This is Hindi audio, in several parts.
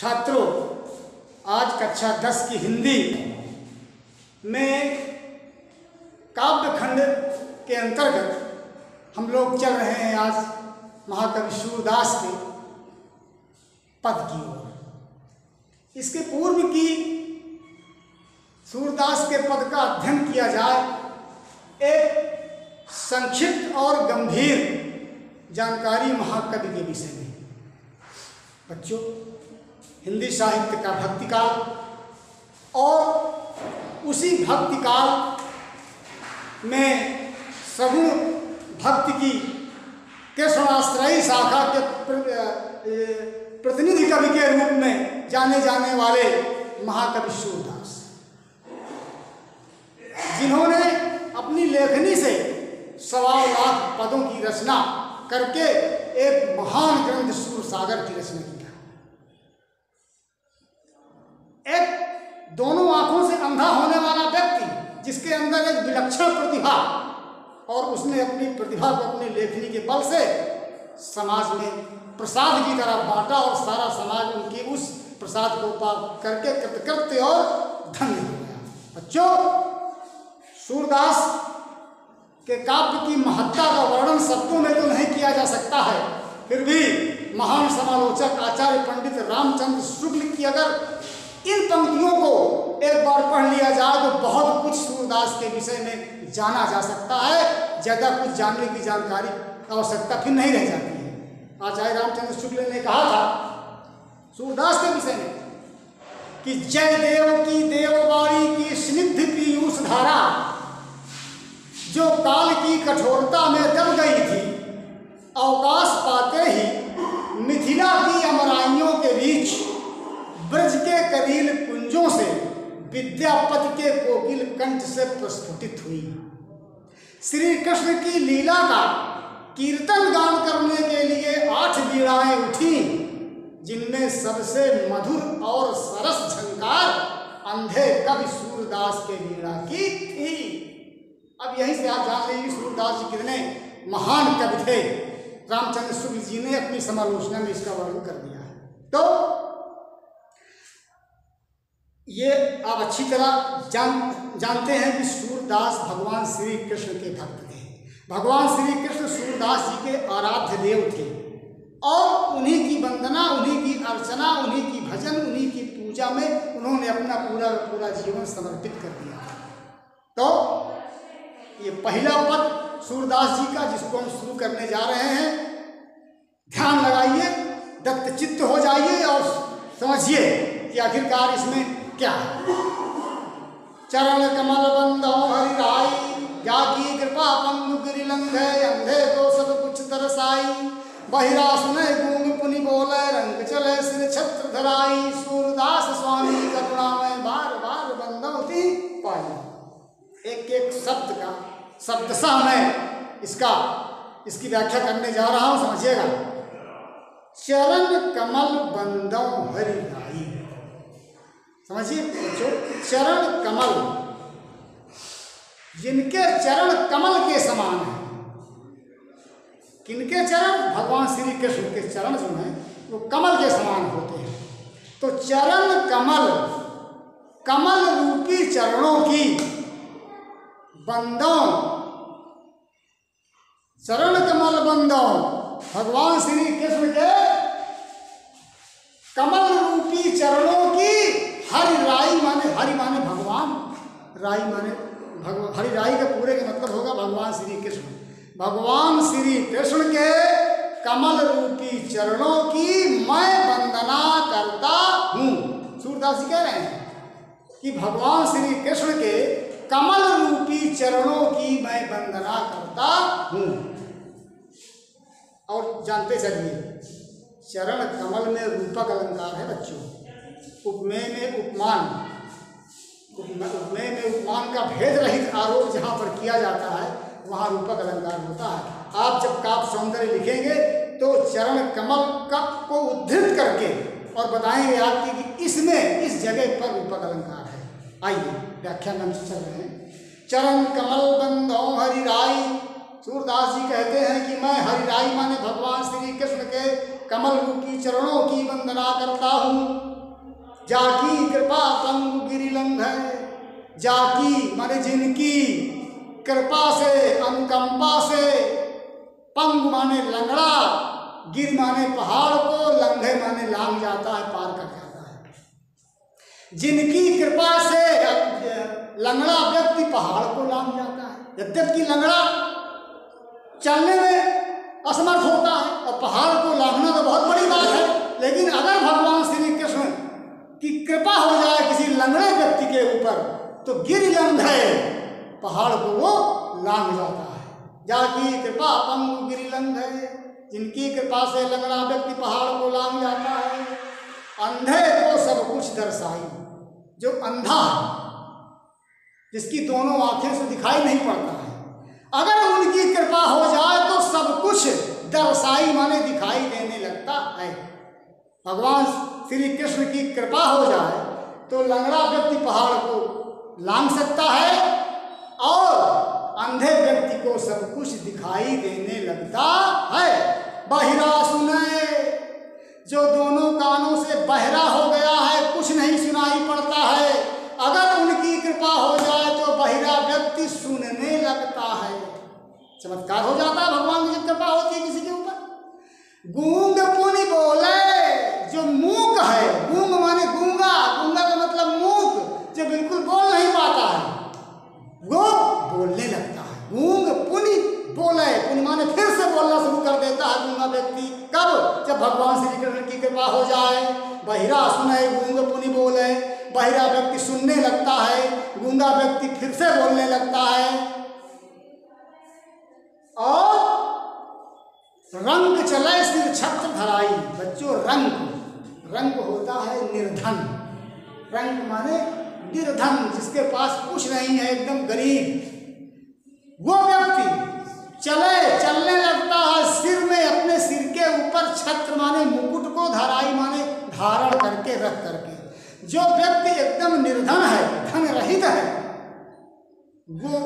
छात्रों, आज कक्षा 10 की हिंदी में काव्य खंड के अंतर्गत हम लोग चल रहे हैं आज महाकवि सूरदास के पद की ओर। इसके पूर्व की सूरदास के पद का अध्ययन किया जाए, एक संक्षिप्त और गंभीर जानकारी महाकवि के विषय में। बच्चों, हिंदी साहित्य का भक्तिकाल और उसी भक्तिकाल में सगुण भक्ति की कृष्णाश्रयी शाखा के प्रतिनिधि कवि के रूप में जाने जाने वाले महाकवि सूरदास, जिन्होंने अपनी लेखनी से 1.25 लाख पदों की रचना करके एक महान ग्रंथ सूरसागर की रचना की। एक दोनों आंखों से अंधा होने वाला व्यक्ति, जिसके अंदर एक विलक्षण प्रतिभा, और उसने अपनी प्रतिभा को अपनी लेखनी के बल से समाज में प्रसाद की तरह बांटा और सारा समाज उनकी उस प्रसाद को पा करके कृतकृत्य और धन्य हो गया। बच्चों, सूरदास के काव्य की महत्ता का वर्णन शब्दों में तो नहीं किया जा सकता है, फिर भी महान समालोचक आचार्य पंडित रामचंद्र शुक्ल की अगर इन पंक्तियों को एक बार पढ़ लिया जाए तो बहुत कुछ सूरदास के विषय में जाना जा सकता है। ज़्यादा कुछ जानने की जानकारी आवश्यकता फिर नहीं रह जाती है। आचार्य रामचंद्र शुक्ल ने कहा था सूरदास के विषय में कि जय देव की देववाणी की स्निग्ध पीयूष धारा जो काल की कठोरता में दब गई थी, अवकाश पाते ही मिथिला की अमराइयों के बीच ब्रज के करील कुंजों से विद्यापति के कोकिल कंठ से प्रस्फुटित हुई। श्री कृष्ण की लीला का कीर्तन गान करने के लिए 8 वीणाएं उठी, जिनमें सबसे मधुर और सरस झंकार अंधे कवि सूरदास के वीणा की थी। अब यहीं से आप जान लीजिए सूरदास जी कितने महान कवि थे। रामचंद्र शुक्ल जी ने अपनी समालोचना में इसका वर्णन कर दिया है। तो ये आप अच्छी तरह जानते हैं कि सूरदास भगवान श्री कृष्ण के भक्त थे। भगवान श्री कृष्ण सूरदास जी के आराध्य देव थे और उन्हीं की वंदना, उन्हीं की अर्चना, उन्हीं की भजन, उन्हीं की पूजा में उन्होंने अपना पूरा जीवन समर्पित कर दिया। तो ये पहला पद सूरदास जी का, जिसको हम शुरू करने जा रहे हैं, ध्यान लगाइए, दत्त चित्त हो जाइए और समझिए कि आखिरकार इसमें क्या है। चरण कमल बंदो हरि राई, जाकी कृपा पंगु गिरि लंघे, अंधे को सब कुछ तरसाई, बहिरा सुने गूंग पुनि बोले, रंग चले सिर छत्र धराई, सूरदास स्वामी करुणामय बार बार बंदौती पाई। एक एक शब्द का शब्दशः मैं इसकी व्याख्या करने जा रहा हूं, समझिएगा। चरण कमल बंदो हरि राई, समझिए बच्चों, चरण कमल, जिनके चरण कमल के समान हैं। किनके चरण? भगवान श्री कृष्ण के चरण जो हैं वो कमल के समान होते हैं। तो चरण कमल, कमल रूपी चरणों की बंदों, चरण कमल बंदों, भगवान श्री कृष्ण के कमल रूपी चरणों की हरि राई माने, हरि माने भगवान, राई माने भगवान, हरि राई के पूरे का मतलब होगा भगवान श्री कृष्ण। भगवान श्री कृष्ण के कमल रूपी चरणों की मैं वंदना करता हूँ। सूरदास जी कह रहे हैं कि भगवान श्री कृष्ण के कमल रूपी चरणों की मैं वंदना करता हूँ। और जानते चलिए, चरण कमल में रूपक अलंकार है बच्चों। उपमेय में उपमान, उपमेय में उपमान का भेद रहित आरोप जहाँ पर किया जाता है वहाँ रूपक अलंकार होता है। आप जब काव्य सौंदर्य लिखेंगे तो चरण कमल का को उद्धृत करके और बताएंगे आपकी कि इसमें इस जगह पर रूपक अलंकार है। आइए व्याख्या में चल रहे हैं। चरण कमल बंदो हरि राई, सूरदास जी कहते हैं कि मैं हरिराई माने भगवान श्री कृष्ण के कमल रूपी चरणों की वंदना करता हूँ। जाकी कृपा पंगु गिरिलंघै, जाकी माने जिनकी, कृपा से अनुकंपा से, पंग माने लंगड़ा, गिर माने पहाड़ को, लंघे माने लांग जाता है, पार कर जाता है। जिनकी कृपा से लंगड़ा व्यक्ति पहाड़ को लांग जाता है। यद्यपि लंगड़ा चलने में असमर्थ होता है और पहाड़ को लांघना तो बहुत बड़ी बात है, लेकिन अगर भगवान श्री कृष्ण की कृपा हो जाए किसी लंगड़े व्यक्ति के ऊपर तो गिरिलंघै, पहाड़ को वो लांघ जाता है। जाकी कृपा पंगु गिरिलंघै, जिनकी कृपा से लंगड़ा व्यक्ति पहाड़ को लांघ जाता है। अंधे को सब कुछ दर्शाई, जो अंधा है, जिसकी दोनों आंखें से दिखाई नहीं पड़ता है, अगर उनकी कृपा हो जाए तो सब कुछ दर्शाई माने दिखाई देने लगता है। भगवान श्री कृष्ण की कृपा हो जाए तो लंगड़ा व्यक्ति पहाड़ को लांघ सकता है और अंधे व्यक्ति को सब कुछ दिखाई देने लगता है। बहिरा सुने, जो दोनों कानों से बहरा हो गया है, कुछ नहीं सुनाई पड़ता है, अगर उनकी कृपा हो जाए तो बहिरा व्यक्ति सुनने लगता है। चमत्कार हो जाता है भगवान की कृपा होती है किसी के ऊपर। गूंग पुनि बोले, जो मूक है, गूंग माने गूंगा, गूंगा का मतलब मूक, जो बिल्कुल बोल नहीं पाता है, वो बोलने लगता है। गूंग पुनि बोले, पुनि माने फिर से बोलना शुरू कर देता है गूंगा व्यक्ति। कब? जब भगवान श्री कृष्ण की कृपा हो जाए। बहिरा सुने गूंग पुनि बोले, बहिरा व्यक्ति सुनने लगता है, गूंगा व्यक्ति फिर से बोलने लगता है। और रंग चले सिर छत्र धराई, बच्चों रंग होता है निर्धन, रंग माने निर्धन, जिसके पास कुछ नहीं है, एकदम गरीब, वो व्यक्ति चलने लगता है सिर में, अपने सिर के ऊपर छत्र माने मुकुट को, धराई माने धारण करके, रख करके। जो व्यक्ति एकदम निर्धन है, धन रहित है, वो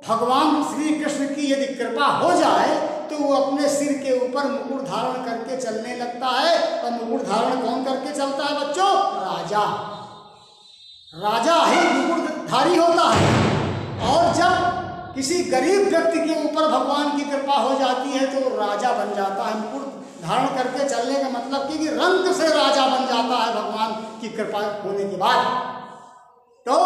भगवान श्री कृष्ण की यदि कृपा हो जाए तो वो अपने सिर के ऊपर मुकुट धारण करके चलने लगता है। और मुकुट धारण कौन करके चलता है बच्चों? राजा ही मुकुटधारी होता है। और जब किसी गरीब व्यक्ति के ऊपर भगवान की कृपा हो जाती है तो राजा बन जाता है। मुकुट धारण करके चलने का मतलब कि रंग से राजा बन जाता है भगवान की कृपा होने के बाद। तो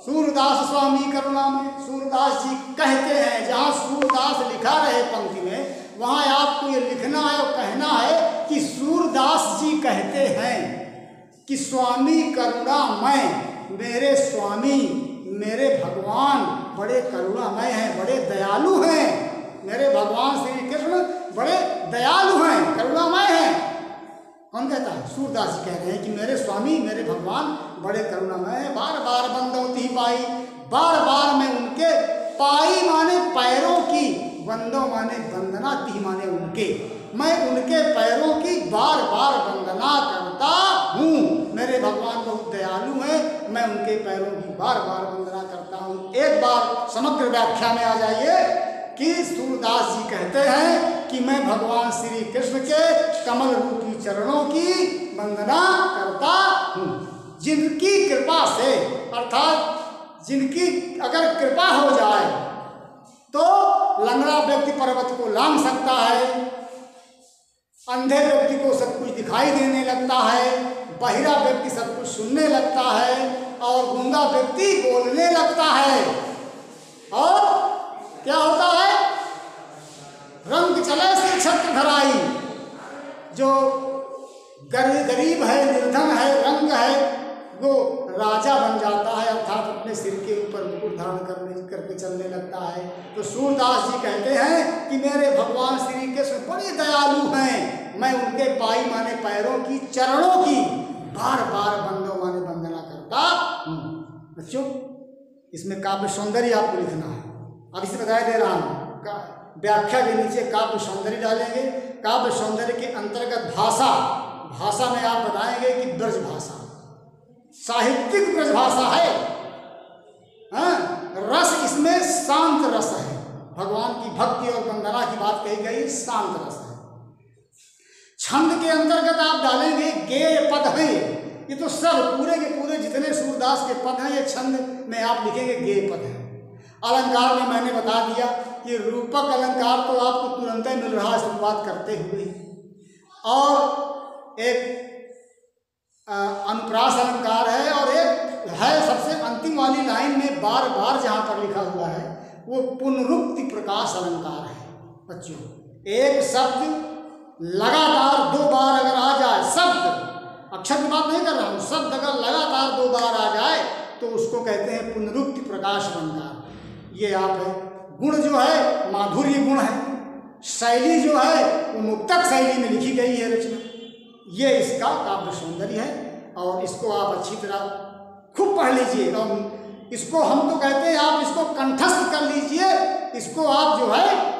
सूरदास स्वामी करुणा में सूरदास जी कहते हैं, जहाँ सूरदास लिखा रहे पंक्ति में, वहाँ आपको ये लिखना है और कहना है कि सूरदास जी कहते हैं कि स्वामी करुणामय, मेरे स्वामी, मेरे भगवान बड़े करुणामय हैं, बड़े दयालु हैं। मेरे भगवान श्री कृष्ण बड़े दयालु हैं, करुणामय हैं। कौन कहता है? सूरदास जी कह रहे हैं कि मेरे स्वामी, मेरे भगवान बड़े करुणामय हैं। बार बार बंदौती पाई, बार बार मैं उनके पाई माने पैरों की, बंदो माने वंदना, ती माने उनके, मैं उनके पैरों की बार बार वंदना करता हूँ। मेरे भगवान बहुत दयालु हैं, मैं उनके पैरों की बार बार वंदना करता हूँ। एक बार समग्र व्याख्या में आ जाइए कि सूरदास जी कहते हैं कि मैं भगवान श्री कृष्ण के कमल रूपी चरणों की वंदना करता हूँ। जिनकी कृपा से, अर्थात जिनकी अगर कृपा हो जाए तो लंगड़ा व्यक्ति पर्वत को लांघ सकता है, अंधे व्यक्ति को सब कुछ दिखाई देने लगता है, बहिरा व्यक्ति सब कुछ सुनने लगता है और गूंगा व्यक्ति बोलने लगता है। और क्या होता है? रंग चले से छत्र धराई, जो गरीब है, निर्धन है, रंग है, वो राजा बन जाता है, अर्थात अपने सिर के ऊपर मुकुट धारण करके चलने लगता है। तो सूरदास जी कहते हैं कि मेरे भगवान श्री कृष्ण बड़े दयालु हैं, मैं उनके पाई माने पैरों की, चरणों की बार बार बंदो माने वंदना करता हूँ। बच्चों, इसमें काव्य सौंदर्य आपको लिखना है। अब इसे बताया दे रहा हूँ, व्याख्या के नीचे काव्य सौंदर्य डालेंगे। काव्य सौंदर्य के अंतर्गत भाषा में आप बताएंगे कि ब्रज भाषा, साहित्यिक ब्रज भाषा है। रस इसमें शांत रस है, भगवान की भक्ति और वंदना की बात कही गई, शांत रस है। छंद के अंतर्गत आप डालेंगे गेय पद है, ये तो सब पूरे के पूरे जितने सूरदास के पद हैं, ये छंद में आप लिखेंगे गेय पद हैं। अलंकार में मैंने बता दिया कि रूपक अलंकार तो आपको तुरंत ही मिल रहा है शुरुआत करते हुए, और एक अनुप्रास अलंकार है, और एक है सबसे अंतिम वाली लाइन में बार बार जहाँ पर लिखा हुआ है वो पुनरुक्ति प्रकाश अलंकार है। बच्चों, एक शब्द लगातार 2 बार अगर आ जाए, शब्द अक्षर की बात नहीं कर रहा हूँ, शब्द अगर लगातार 2 बार आ जाए तो उसको कहते हैं पुनरुक्ति प्रकाश अलंकार। ये आप है गुण जो है माधुर्य गुण है, शैली जो है वो मुक्तक शैली में लिखी गई है रचना, ये इसका काव्य सौंदर्य है। और इसको आप अच्छी तरह खूब पढ़ लीजिए, और इसको हम तो कहते हैं आप इसको कंठस्थ कर लीजिए, इसको आप जो है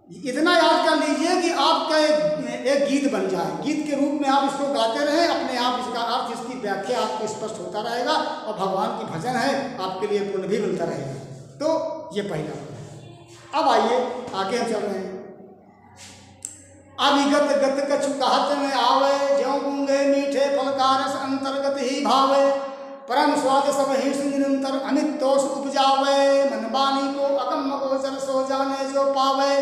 इतना याद कर लीजिए कि आपका एक गीत बन जाए, गीत के रूप में आप इसको गाते रहें, अपने आप इसका अर्थ, इसकी व्याख्या आपको स्पष्ट होता रहेगा, और भगवान की भजन है आपके लिए पुण्य भी मिलता रहेगा। तो ये पहला है। अब आइए आगे हम चल रहे हैं। अविगत गत कछु कहत न आवे, ज्यों गूंगे मीठे फल का रस अंतर्गत ही भावे, परम स्वाद सब ही निरंतर अमित तोष उपजावे, मन बानी को अगम गोचर सो जाने जो पावे,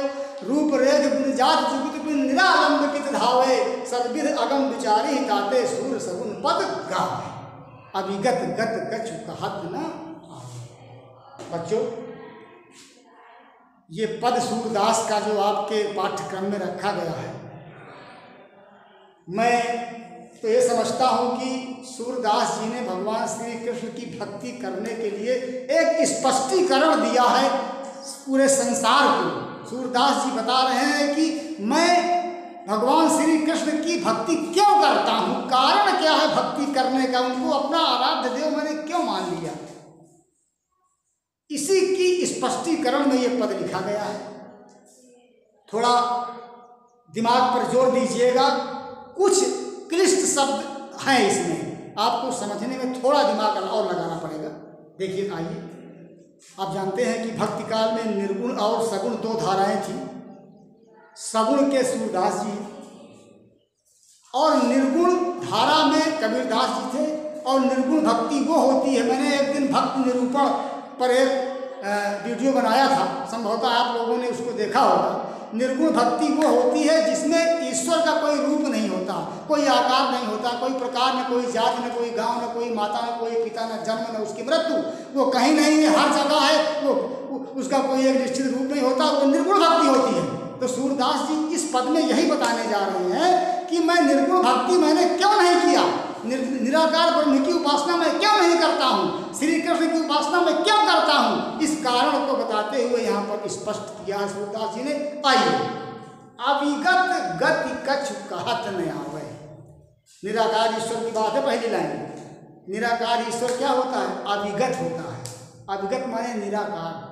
रूप रेख गुण जात जुगत बिन निरालंब कित धावे, सद्विध अगम विचारी ताते सूर सगुन पद गावे, अविगत गत कछु कहत न आवे। बच्चों, ये पद सूरदास का जो आपके पाठ्यक्रम में रखा गया है, मैं तो ये समझता हूँ कि सूरदास जी ने भगवान श्री कृष्ण की भक्ति करने के लिए एक स्पष्टीकरण दिया है पूरे संसार को। सूरदास जी बता रहे हैं कि मैं भगवान श्री कृष्ण की भक्ति क्यों करता हूँ, कारण क्या है भक्ति करने का, उनको अपना आराध्य देव मैंने क्यों मान लिया। इसी की स्पष्टीकरण में ये पद लिखा गया है। थोड़ा दिमाग पर जोर दीजिएगा, कुछ क्लिष्ट शब्द हैं इसमें, आपको समझने में थोड़ा दिमाग और लगाना पड़ेगा। देखिए, आइए, आप जानते हैं कि भक्ति काल में निर्गुण और सगुण 2 धाराएं थी। सगुण के सूरदास जी और निर्गुण धारा में कबीरदास जी थे, और निर्गुण भक्ति वो होती है, मैंने एक दिन भक्ति निरूपण पर एक वीडियो बनाया था, संभवतः आप लोगों ने उसको देखा होगा। निर्गुण भक्ति वो होती है जिसमें ईश्वर का कोई रूप नहीं होता, कोई आकार नहीं होता, कोई प्रकार, न कोई जात, न कोई गांव, न कोई माता, न कोई पिता, न जन्म, न उसकी मृत्यु, वो कहीं नहीं है, हर जगह है, वो उसका कोई एक निश्चित रूप नहीं होता, वो निर्गुण भक्ति होती है। तो सूरदास जी इस पद में यही बताने जा रहे हैं कि मैं निर्गुण भक्ति मैंने क्यों नहीं किया, निराकार ब्रह्म की उपासना मैं क्यों नहीं करता हूँ, श्री कृष्ण की उपासना मैं क्यों करता हूँ, इस कारण को बताते हुए यहाँ पर स्पष्ट किया है सूरदास जी ने। आइए, अविगत गति कछु कहत न आवे। निराकार ईश्वर की बात है, पहली लाइन। निराकार ईश्वर क्या होता है? अविगत होता है। अविगत माने निराकार।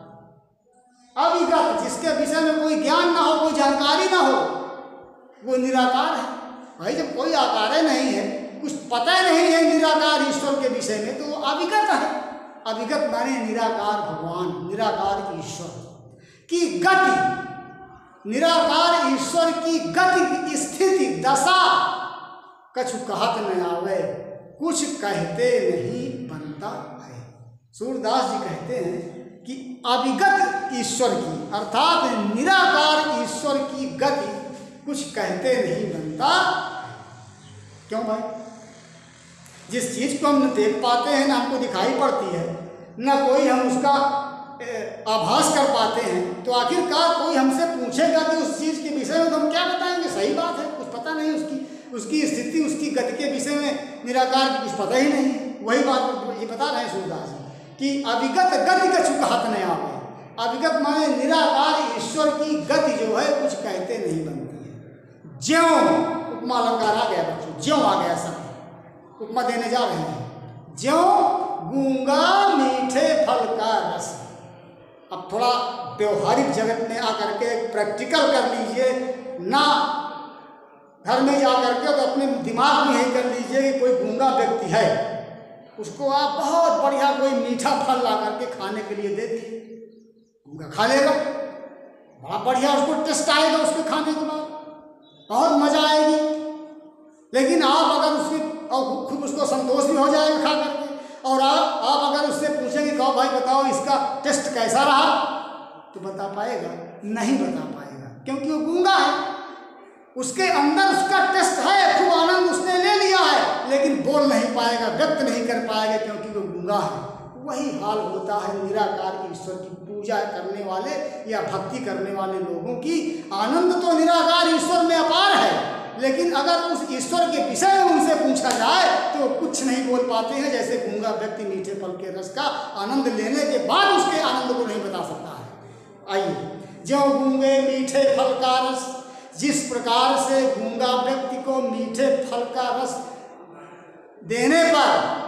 अविगत, जिसके विषय में कोई ज्ञान ना हो, कोई जानकारी ना हो, वो निराकार है। भाई, जब कोई आकार नहीं है, कुछ पता नहीं है निराकार ईश्वर के विषय में, तो वो अविगत है। अविगत माने निराकार भगवान, निराकार ईश्वर की गति, निराकार ईश्वर की गति, स्थिति, दशा कछु कहत न आवे, कुछ कहते नहीं बनता है। सूरदास जी कहते हैं कि अविगत ईश्वर की, अर्थात निराकार ईश्वर की गति कुछ कहते नहीं बनता। क्यों भाई? जिस चीज को हम न देख पाते हैं, ना हमको दिखाई पड़ती है, ना कोई हम उसका आभास कर पाते हैं, तो आखिरकार कोई हमसे पूछेगा कि उस चीज के विषय में, तो हम क्या बताएंगे? सही बात है, कुछ पता नहीं उसकी स्थिति, उसकी गति के विषय में निराकार की कुछ पता ही नहीं। वही बात ये बता रहे हैं सूरदास कि अविगत गति कछु कहत न आवे। अविगत माने निराकार ईश्वर की गति जो है कुछ कहते नहीं बनती है। ज्यों, उपमा अलंकार आ गया बच्चों, ज्यों आ गया सब, उपमा देने जा रहे हैं। ज्यों गूंगा मीठे फल का रस। अब थोड़ा व्यवहारिक जगत में आकर के प्रैक्टिकल कर लीजिए ना, घर में जा करके तो अपने दिमाग में यही कर लीजिए कि कोई गूंगा व्यक्ति है, उसको आप बहुत बढ़िया कोई मीठा फल ला करके खाने के लिए दे दिए, गूंगा खा लेगा, बड़ा बढ़िया उसको टेस्ट आएगा, उसके खाने के बाद बहुत मजा आएगी। लेकिन आप अगर उसके और खूब उसको संतोष भी हो जाएगा खा करके। और आप अगर उससे पूछेंगे कहो भाई बताओ इसका टेस्ट कैसा रहा, तो बता पाएगा? नहीं बता पाएगा, क्योंकि वो गूंगा है। उसके अंदर उसका टेस्ट है, खूब आनंद उसने ले लिया है, लेकिन बोल नहीं पाएगा, व्यक्त नहीं कर पाएगा, क्योंकि वो गूंगा है। वही हाल होता है निराकार ईश्वर की पूजा करने वाले या भक्ति करने वाले लोगों की। आनंद तो निराकार ईश्वर में अपार है, लेकिन अगर उस ईश्वर के विषय में उनसे पूछा जाए तो कुछ नहीं बोल पाते हैं। जैसे गूंगा व्यक्ति मीठे फल के रस का आनंद लेने के बाद उसके आनंद को नहीं बता सकता है। आइए, ज्यों गूंगे मीठे फल का रस, जिस प्रकार से गूंगा व्यक्ति को मीठे फल का रस देने पर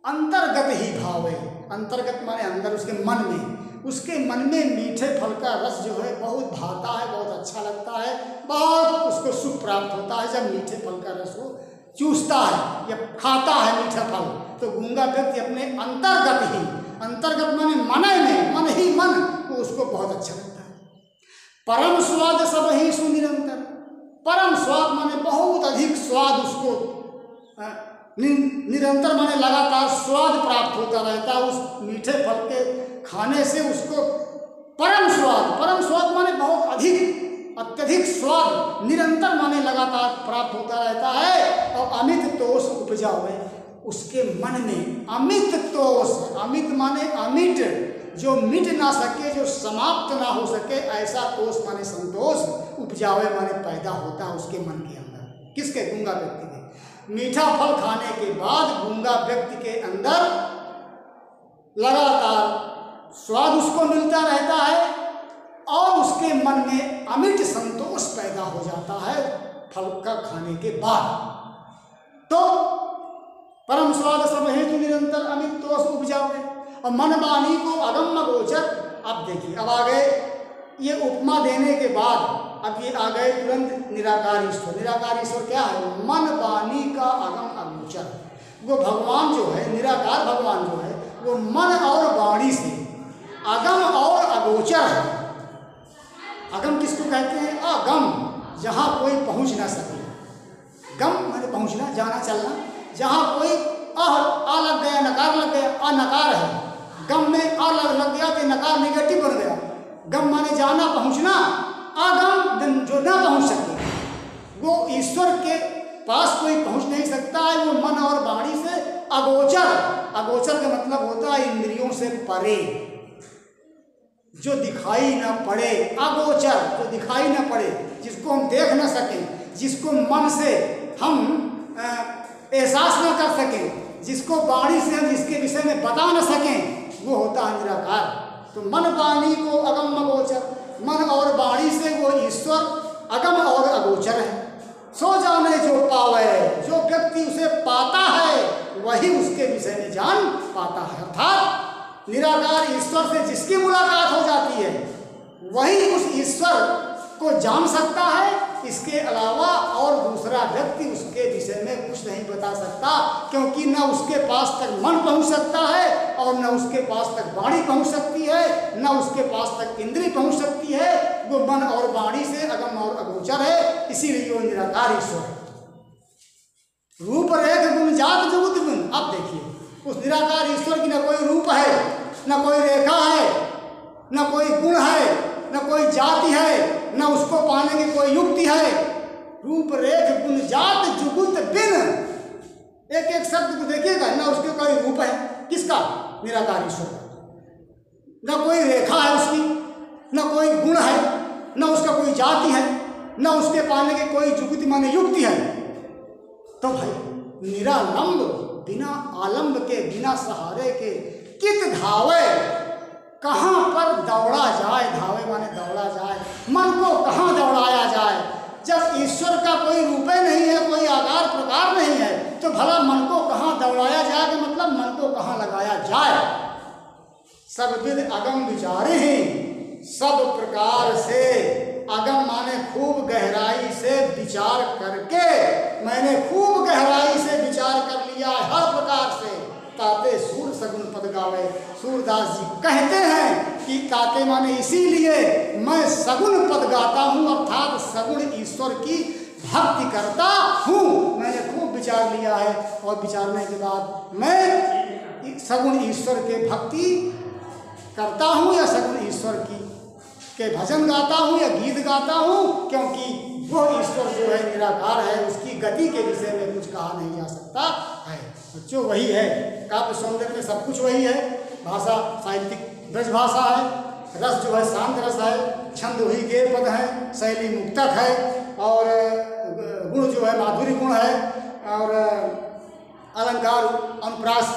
अंतर्गत ही भाव है, अंतर्गत माने अंदर उसके मन में, उसके मन में मीठे फल का रस जो है बहुत भाता है, बहुत अच्छा लगता है, बहुत उसको सुख प्राप्त होता है जब मीठे फल का रस वो चूसता है या खाता है मीठा फल। तो गूंगा व्यक्ति अपने अंतर्गत ही, अंतर्गत माने मन में, मन ही मन, वो उसको बहुत अच्छा लगता है। परम स्वाद सब ही सुनिरंतर, परम स्वाद माने बहुत अधिक स्वाद उसको निरंतर माने लगातार स्वाद प्राप्त होता रहता है उस मीठे फल के खाने से। उसको परम स्वाद माने बहुत अधिक अत्यधिक स्वाद निरंतर माने लगातार प्राप्त होता रहता है। और अमित तोष उपजावे उसके मन में, अमित तोष, अमित माने अमिट, जो मिट ना सके, जो समाप्त ना हो सके, ऐसा तोष माने संतोष, उपजावे माने पैदा होता है उसके मन के अंदर। किसके? गूंगा व्यक्ति के। मीठा फल खाने के बाद गूंगा व्यक्ति के अंदर लगातार स्वाद उसको मिलता रहता है और उसके मन में अमिट संतोष पैदा हो जाता है फल का खाने के बाद। तो परम स्वाद सब हेतु निरंतर अमित तोष उपजावे और मन वाणी को अगम गोचर। अब देखिए, अब आ गए ये उपमा देने के बाद, अब ये आ गए तुरंत निराकार ईश्वर। निराकार ईश्वर क्या है? मन वाणी का अगम अगोचर। वो भगवान जो है, निराकार भगवान जो है, वो मन और वाणी से अगम और अगोचर है। अगम किसको कहते हैं? अगम, जहाँ कोई पहुँच ना सके। गम माने पहुँचना, जाना, चलना। जहाँ कोई आ लग गया, नकार लग गया, अनकार है। गम में आ लग गया तो नकार निगेटिव बन गया। गम माने जाना, पहुँचना। आगम जो ना पहुँच सके, वो ईश्वर के पास कोई पहुँच नहीं सकता है, वो मन और वाणी से अगोचर। अगोचर का मतलब होता है इंद्रियों से परे, जो दिखाई ना पड़े। अगोचर, जो दिखाई ना पड़े, जिसको हम देख ना सकें, जिसको मन से हम एहसास ना कर सकें, जिसको वाणी से हम जिसके विषय में बता ना सकें, वो होता है निराकार। तो मन वाणी को अगम अगोचर, मन और वाणी से वो ईश्वर अगम और अगोचर है। सो जाने जो पावे, जो व्यक्ति उसे पाता है वही उसके विषय में जान पाता है। अर्थात निराकार ईश्वर से जिसकी मुलाकात हो जाती है वही उस ईश्वर को जान सकता है। इसके अलावा और दूसरा व्यक्ति उसके विषय में कुछ नहीं बता सकता, क्योंकि न उसके पास तक मन पहुंच सकता है और न उसके पास तक वाणी पहुंच सकती है, न उसके पास तक इंद्रिय पहुंच सकती है। वो मन और वाणी से अगम और अगोचर है, इसीलिए वो निराकार ईश्वर है। रूप रेख गुण जात जुगुत गुण। अब देखिए, उस निराकार ईश्वर की न कोई रूप है, न कोई रेखा है, न कोई गुण है, न कोई जाति है, न उसको पाने की कोई युक्ति है। रूप रेख गुण जात जुगुत बिन, एक एक शब्द को देखिएगा, न उसके कोई रूप है, किसका? निराकार ईश्वर का। न कोई रेखा है उसकी, न कोई गुण है, न उसका कोई जाति है, न उसके पाने की कोई जुगुति माने युक्ति है। तो भाई निरालंब, बिना आलंब के, बिना सहारे के कित धावे, कहाँ पर दौड़ा जाए। धावे माने दौड़ा जाए, मन को कहाँ दौड़ाया जाए। जब ईश्वर का कोई रूप नहीं है, कोई आकार प्रकार नहीं है, तो भला मन को कहाँ दौड़ाया जाए, कि मतलब मन को कहाँ लगाया जाए। सब विद अगम विचारे ही, सब प्रकार से अगम माने खूब गहराई से विचार करके, मैंने खूब गहराई से विचार कर लिया हर प्रकार से। ताते सूर सगुन पद गावे, सूरदास जी कहते हैं कि ताते माने इसीलिए मैं सगुन पद गाता हूँ, अर्थात सगुण ईश्वर की भक्ति करता हूँ। मैंने खूब विचार लिया है और विचारने के बाद मैं सगुण ईश्वर के भक्ति करता हूँ या सगुण ईश्वर के भजन गाता हूँ या गीत गाता हूँ, क्योंकि वो ईश्वर जो है निराकार है, उसकी गति के विषय में कुछ कहा नहीं जा सकता है। बच्चों वही है, काव्य सौंदर्य में सब कुछ वही है। भाषा साहित्यिक ब्रज भाषा है, रस जो है शांत रस है, छंद वही गेय पद है, शैली मुक्तक है, और गुण जो है माधुरी गुण है, और अलंकार अनुप्रास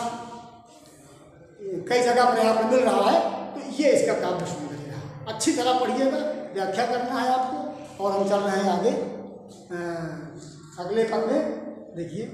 कई जगह पर यहाँ पर मिल रहा है। तो ये इसका काव्य सौंदर्य रहा। अच्छी तरह पढ़िएगा, व्याख्या करना है आपको, और हम चल रहे हैं आगे अगले पद में। देखिए